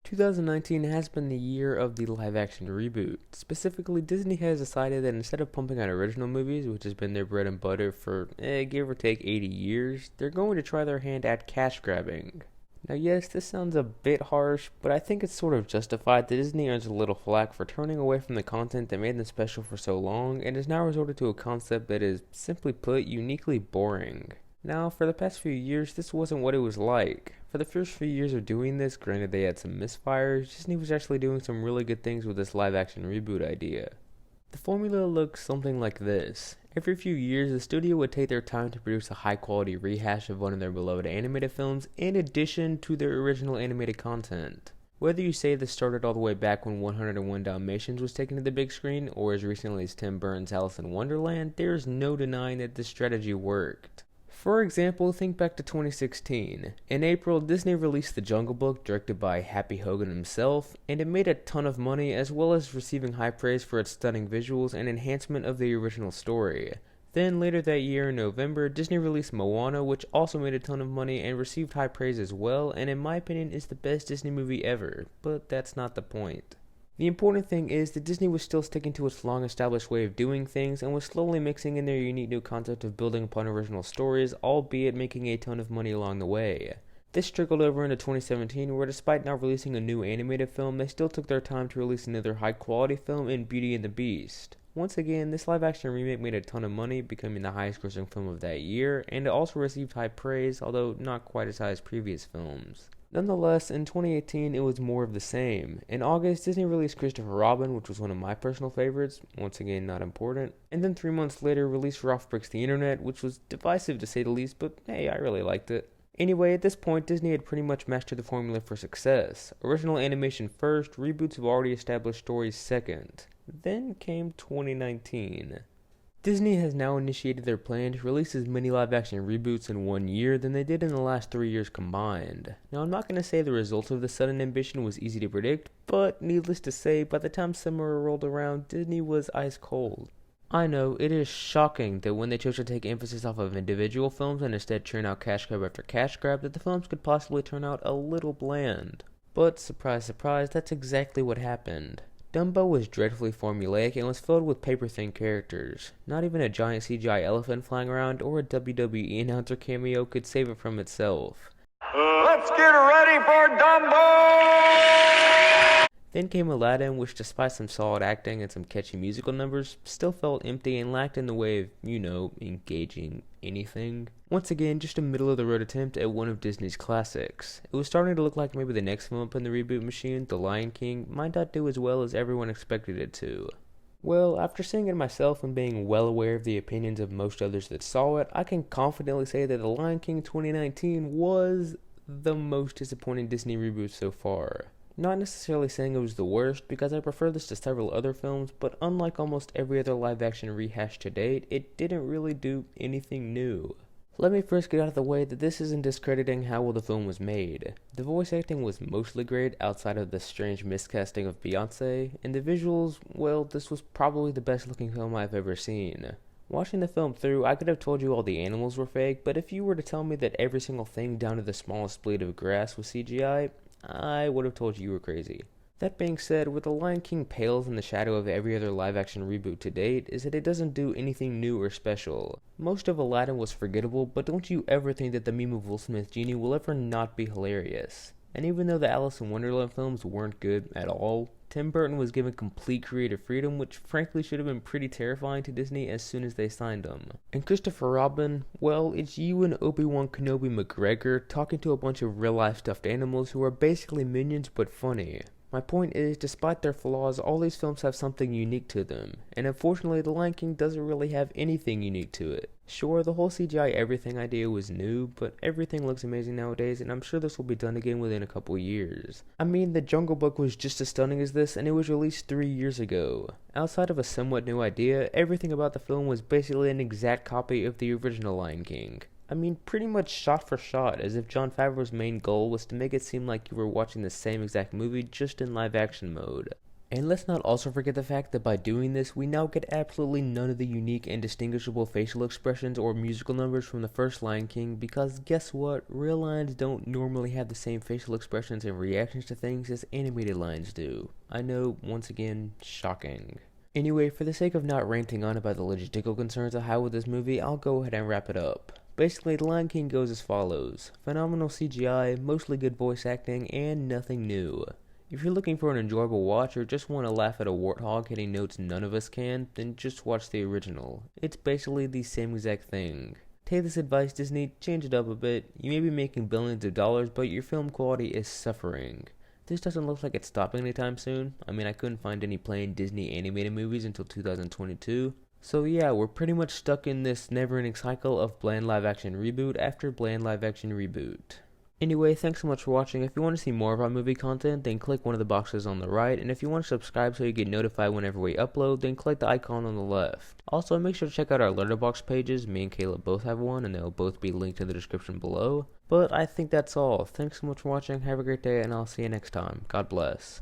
2019 has been the year of the live-action reboot. Specifically, Disney has decided that instead of pumping out original movies, which has been their bread and butter for, give or take 80 years, they're going to try their hand at cash grabbing. Now yes, this sounds a bit harsh, but I think it's sort of justified that Disney earns a little flack for turning away from the content that made them special for so long, and has now resorted to a concept that is, simply put, uniquely boring. Now, for the past few years, this wasn't what it was like. For the first few years of doing this, granted they had some misfires, Disney was actually doing some really good things with this live-action reboot idea. The formula looks something like this. Every few years, the studio would take their time to produce a high-quality rehash of one of their beloved animated films in addition to their original animated content. Whether you say this started all the way back when 101 Dalmatians was taken to the big screen, or as recently as Tim Burton's Alice in Wonderland, there is no denying that this strategy worked. For example, think back to 2016. In April, Disney released The Jungle Book, directed by Happy Hogan himself, and it made a ton of money as well as receiving high praise for its stunning visuals and enhancement of the original story. Then later that year in November, Disney released Moana, which also made a ton of money and received high praise as well, and in my opinion is the best Disney movie ever, but that's not the point. The important thing is that Disney was still sticking to its long-established way of doing things and was slowly mixing in their unique new concept of building upon original stories, albeit making a ton of money along the way. This trickled over into 2017, where despite not releasing a new animated film, they still took their time to release another high-quality film in Beauty and the Beast. Once again, this live-action remake made a ton of money, becoming the highest-grossing film of that year, and it also received high praise, although not quite as high as previous films. Nonetheless, in 2018, it was more of the same. In August, Disney released Christopher Robin, which was one of my personal favorites, once again not important, and then 3 months later released Ralph Breaks the Internet, which was divisive to say the least, but hey, I really liked it. Anyway, at this point, Disney had pretty much mastered the formula for success. Original animation first, reboots of already established stories second. Then came 2019. Disney has now initiated their plan to release as many live-action reboots in 1 year than they did in the last 3 years combined. Now, I'm not going to say the result of this sudden ambition was easy to predict, but needless to say, by the time summer rolled around, Disney was ice cold. I know, it is shocking that when they chose to take emphasis off of individual films and instead churn out cash grab after cash grab, that the films could possibly turn out a little bland. But, surprise surprise, that's exactly what happened. Dumbo was dreadfully formulaic and was filled with paper-thin characters. Not even a giant CGI elephant flying around or a WWE announcer cameo could save it from itself. Let's get ready for Dumbo! Then came Aladdin, which despite some solid acting and some catchy musical numbers, still felt empty and lacked in the way of, engaging anything. Once again, just a middle-of-the-road attempt at one of Disney's classics. It was starting to look like maybe the next film up in the reboot machine, The Lion King, might not do as well as everyone expected it to. Well, after seeing it myself and being well aware of the opinions of most others that saw it, I can confidently say that The Lion King 2019 was the most disappointing Disney reboot so far. Not necessarily saying it was the worst, because I prefer this to several other films, but unlike almost every other live-action rehash to date, it didn't really do anything new. Let me first get out of the way that this isn't discrediting how well the film was made. The voice acting was mostly great outside of the strange miscasting of Beyonce, and the visuals, well, this was probably the best looking film I've ever seen. Watching the film through, I could have told you all the animals were fake, but if you were to tell me that every single thing down to the smallest blade of grass was CGI, I would have told you were crazy. That being said, where The Lion King pales in the shadow of every other live-action reboot to date is that it doesn't do anything new or special. Most of Aladdin was forgettable, but don't you ever think that the meme of Will Smith's genie will ever not be hilarious. And even though the Alice in Wonderland films weren't good at all, Tim Burton was given complete creative freedom, which frankly should have been pretty terrifying to Disney as soon as they signed him. And Christopher Robin, well, it's you and Obi-Wan Kenobi McGregor talking to a bunch of real-life stuffed animals who are basically minions but funny. My point is, despite their flaws, all these films have something unique to them, and unfortunately The Lion King doesn't really have anything unique to it. Sure, the whole CGI everything idea was new, but everything looks amazing nowadays, and I'm sure this will be done again within a couple years. I mean, The Jungle Book was just as stunning as this, and it was released 3 years ago. Outside of a somewhat new idea, everything about the film was basically an exact copy of the original Lion King. I mean, pretty much shot for shot, as if Jon Favreau's main goal was to make it seem like you were watching the same exact movie, just in live action mode. And let's not also forget the fact that by doing this, we now get absolutely none of the unique and distinguishable facial expressions or musical numbers from the first Lion King, because guess what? Real lions don't normally have the same facial expressions and reactions to things as animated lions do. I know, once again, shocking. Anyway, for the sake of not ranting on about the logistical concerns I have with this movie, I'll go ahead and wrap it up. Basically, The Lion King goes as follows: phenomenal CGI, mostly good voice acting, and nothing new. If you're looking for an enjoyable watch or just want to laugh at a warthog hitting notes none of us can, then just watch the original. It's basically the same exact thing. Take this advice, Disney, change it up a bit. You may be making billions of dollars, but your film quality is suffering. This doesn't look like it's stopping anytime soon. I mean, I couldn't find any plain Disney animated movies until 2022. So yeah, we're pretty much stuck in this never-ending cycle of bland live-action reboot after bland live-action reboot. Anyway, thanks so much for watching. If you want to see more of our movie content, then click one of the boxes on the right, and if you want to subscribe so you get notified whenever we upload, then click the icon on the left. Also, make sure to check out our Letterboxd pages. Me and Caleb both have one, and they'll both be linked in the description below. But I think that's all. Thanks so much for watching, have a great day, and I'll see you next time. God bless.